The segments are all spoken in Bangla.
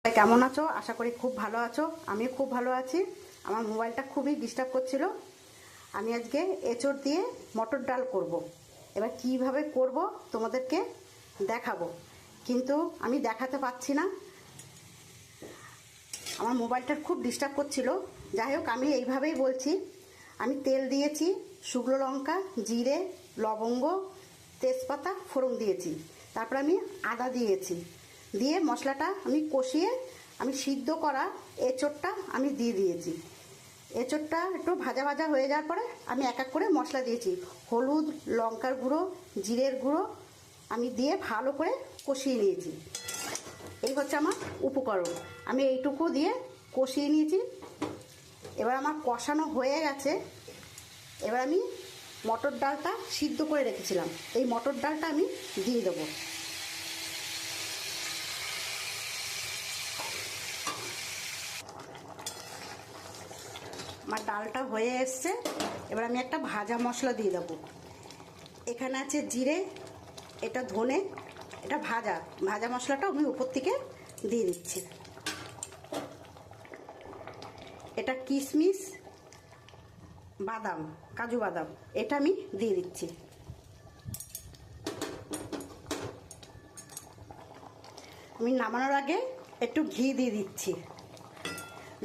কেমন আছো? আশা করি খুব ভালো আছো। আমি খুব ভালো আছি। আমার মোবাইলটা খুবই ডিস্টার্ব করছিল। আমি আজকে এঁচোড় দিয়ে মটর ডাল করব। এবার কিভাবে করব তোমাদেরকে দেখাবো, কিন্তু আমি দেখাতে পাচ্ছি না, আমার মোবাইলটা খুব ডিস্টার্ব করছিল। যাই হোক, আমি এইভাবেই বলছি। আমি তেল দিয়েছি, শুকনো লঙ্কা, জিরে, লবঙ্গ, তেজপাতা ফোড়ন দিয়েছি। তারপর আমি আদা দিয়েছি, দিয়ে মশলাটা আমি কষিয়ে আমি সিদ্ধ করা এঁচোড়টা আমি দিয়ে দিয়েছি। এঁচোড়টা একটু ভাজা ভাজা হয়ে যাওয়ার পরে আমি এক এক করে মশলা দিয়েছি। হলুদ, লঙ্কার গুঁড়ো, জিরের গুঁড়ো আমি দিয়ে ভালো করে কষিয়ে নিয়েছি। এই হচ্ছে আমার উপকরণ। আমি এইটুকু দিয়ে কষিয়ে নিয়েছি। এবার আমার কষানো হয়ে গেছে। এবার আমি মটর ডালটা সিদ্ধ করে রেখেছিলাম, এই মটর ডালটা আমি দিয়ে দেবো। আমার ডালটা হয়ে এসছে। এবার আমি একটা ভাজা মশলা দিয়ে দেবো। এখানে আছে জিরে, এটা ধনে, এটা ভাজা ভাজা মশলাটা আমি উপর থেকে দিয়ে দিচ্ছি। এটা কিশমিশ, বাদাম, কাজু বাদাম, এটা আমি দিয়ে দিচ্ছি। আমি নামানোর আগে একটু ঘি দিয়ে দিচ্ছি,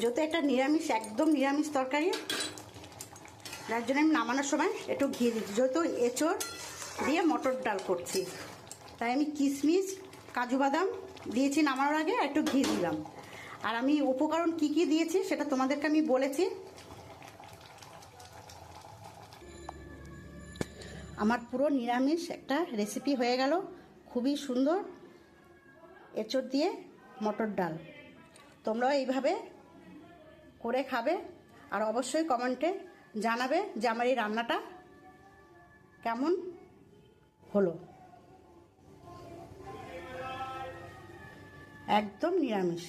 যেহেতু এটা নিরামিষ, একদম নিরামিষ তরকারি, যার জন্য আমি নামানোর সময় একটু ঘি দিচ্ছি। যেহেতু এঁচোড় দিয়ে মটর ডাল করছি, তাই আমি কিশমিশ, কাজু বাদাম দিয়েছি নামানোর আগে, একটু ঘি দিলাম। আর আমি উপকরণ কি কি দিয়েছি সেটা তোমাদেরকে আমি বলেছি। আমার পুরো নিরামিষ একটা রেসিপি হয়ে গেল, খুবই সুন্দর এঁচোড় দিয়ে মটর ডাল। তোমরাও এইভাবে করে খাবে, আর অবশ্যই কমেন্টে জানাবে যে আমার এই রান্নাটা কেমন হলো। একদম নিরামিষ।